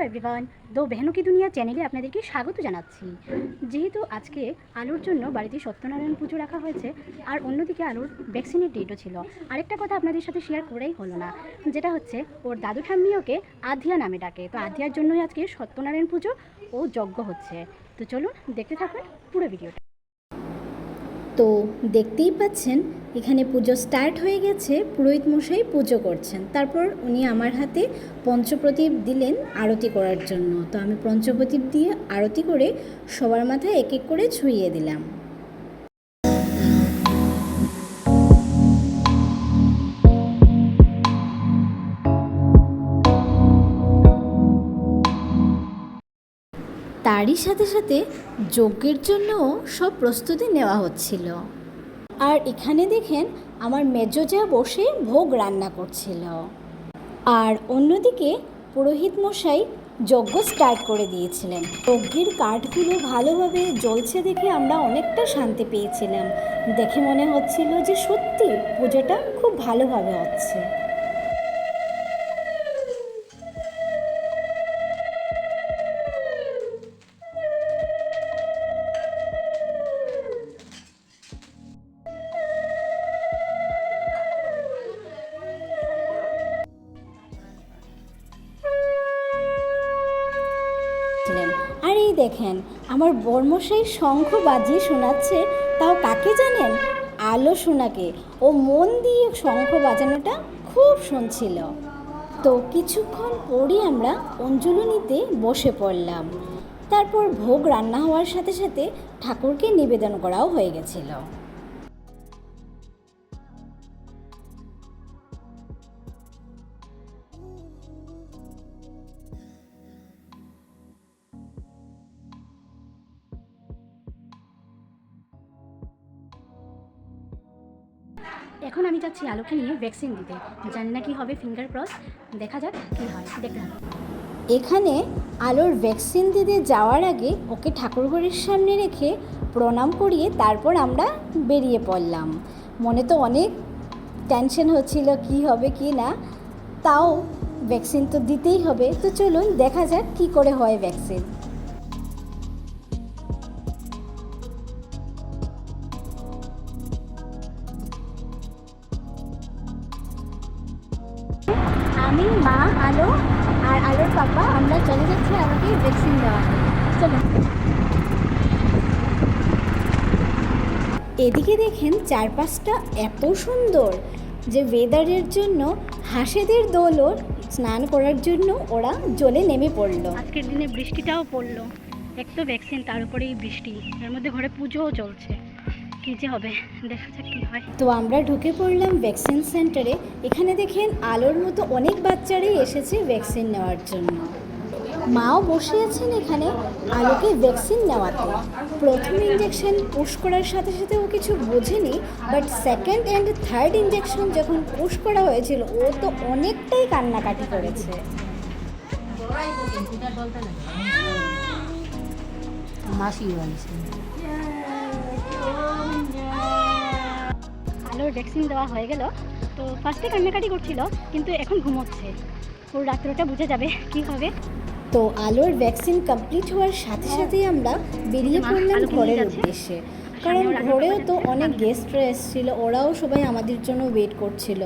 Everyone, দো বেহনো কি দুনিয়া চ্যানেলে আপনাদেরকে স্বাগত জানাচ্ছি। যেহেতু আজকে আলুর জন্য বাড়িতে সত্যনারায়ণ পুজো রাখা হয়েছে, আর অন্যদিকে আলুর ভ্যাকসিনের ডেটও ছিল। আরেকটা কথা আপনাদের সাথে শেয়ার করেই হলো না, যেটা হচ্ছে ওর দাদু ঠাম্মি ওকে আধিয়া নামে ডাকে। তো আধিয়ার জন্যই আজকে সত্যনারায়ণ পুজো ও যজ্ঞ হচ্ছে। তো চলুন দেখতে থাকুন পুরো ভিডিওটা। তো দেখতেই পাচ্ছেন এখানে পুজো স্টার্ট হয়ে গেছে, পুরোহিত মশাই পুজো করছেন। তারপর উনি আমার হাতে পঞ্চপ্রদীপ দিলেন আরতি করার জন্য। তো আমি পঞ্চপ্রদীপ দিয়ে আরতি করে সবার মাথায় এক এক করে ছুঁইয়ে দিলাম। তারই সাথে সাথে যজ্ঞের জন্যও সব প্রস্তুতি নেওয়া হচ্ছিল। আর এখানে দেখেন আমার মেজোজা বসে ভোগ রান্না করছিল, আর অন্যদিকে পুরোহিত মশাই যজ্ঞ স্টার্ট করে দিয়েছিলেন। যজ্ঞের কাঠগুলো ভালোভাবে জ্বলছে দেখে আমরা অনেকটা শান্তি পেয়েছিলাম। দেখে মনে হচ্ছিল যে সত্যি পুজোটা খুব ভালোভাবে হচ্ছে। আর এই দেখেন আমার বর্মশাই শঙ্খ বাজিয়ে শোনাচ্ছে, তাও কাকে জানেন? আলো সোনাকে। ও মন দিয়ে শঙ্খ বাজানোটা খুব শুনছিল। তো কিছুক্ষণ পরই আমরা অঞ্জলি নিতে বসে পড়লাম। তারপর ভোগ রান্না হওয়ার সাথে সাথে ঠাকুরকে নিবেদন করাও হয়ে গেছিল। এখন আমি যাচ্ছি আলোকে নিয়ে ভ্যাকসিন দিতে। জানি না কি হবে, ফিঙ্গার ক্রস, দেখা যাক কী হয়, দেখতে হবে। এখানে আলোর ভ্যাকসিন দিতে যাওয়ার আগে ওকে ঠাকুরঘরের সামনে রেখে প্রণাম করিয়ে তারপর আমরা বেরিয়ে পড়লাম। মনে তো অনেক টেনশন হচ্ছিল কি হবে কি না, তাও ভ্যাকসিন তো দিতেই হবে। তো চলুন দেখা যাক কি করে হয় ভ্যাকসিন। আমি, মা, আলো আর আলোর পাপা আমরা চলে যাচ্ছি আমাকে ভ্যাকসিন দেওয়া। চলো। এদিকে দেখেন চারপাশটা এত সুন্দর যে ওয়েদারের জন্য হাঁসেদের দলও স্নান করার জন্য ওরা জলে নেমে পড়লো। আজকের দিনে বৃষ্টিটাও পড়লো, এক তো ভ্যাকসিন, তার উপরেই বৃষ্টি, এর মধ্যে ঘরে পুজোও চলছে। কী যে হবে, দেখা যাক কী হয়। তো আমরা ঢুকে পড়লাম ভ্যাকসিন সেন্টারে। এখানে দেখেন আলোর মতো অনেক বাচ্চারাই এসেছে ভ্যাকসিন নেওয়ার জন্য। মাও বসে আছেন এখানে আলোকে ভ্যাকসিন নেওয়াতে। প্রথম ইঞ্জেকশন পুশ করার সাথে সাথে ও কিছু বোঝেনি, but second and third injection যখন পুশ করা হয়েছিল ও তো অনেকটাই কান্নাকাটি করেছে। আলোর ভ্যাকসিন দেওয়া হয়ে গেল। তো ফার্স্টে কান্নাকাটি করছিল, কিন্তু এখন ঘুমোচ্ছে। ওর রাত্রটা বুঝে যাবে কি হবে। তো আলোর ভ্যাকসিন কমপ্লিট হওয়ার সাথে সাথেই আমরা বেরিয়ে পড়লাম ঘরের উদ্দেশ্যে, কারণ ঘরেও তো অনেক গেস্টরা এসেছিল, ওরাও সবাই আমাদের জন্য ওয়েট করছিল।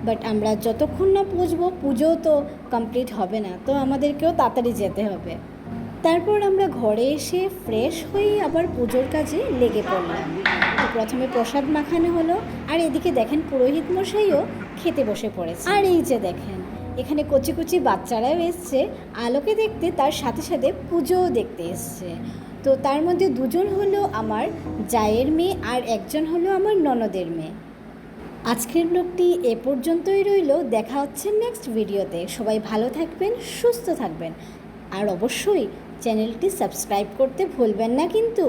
বাট আমরা যতক্ষণ না পৌঁছবো পুজো তো কমপ্লিট হবে না, তো আমাদেরকেও তাড়াতাড়ি যেতে হবে। তারপর আমরা ঘরে এসে ফ্রেশ হয়ে আবার পুজোর কাজে লেগে পড়লাম। তো প্রথমে প্রসাদ মাখানো হলো, আর এদিকে দেখেন পুরোহিত মশাইও খেতে বসে পড়েছে। আর এই যে দেখেন এখানে কচি কচি বাচ্চারাও এসছে আলোকে দেখতে, তার সাথে সাথে পুজোও দেখতে এসছে। তো তার মধ্যে দুজন হলো আমার জায়ের মেয়ে আর একজন হলো আমার ননদের মেয়ে। আজকের ব্লগটি এ পর্যন্তই রইল। দেখা হচ্ছে নেক্সট ভিডিওতে। সবাই ভালো থাকবেন, সুস্থ থাকবেন, আর অবশ্যই চ্যানেলটি সাবস্ক্রাইব করতে ভুলবেন না কিন্তু।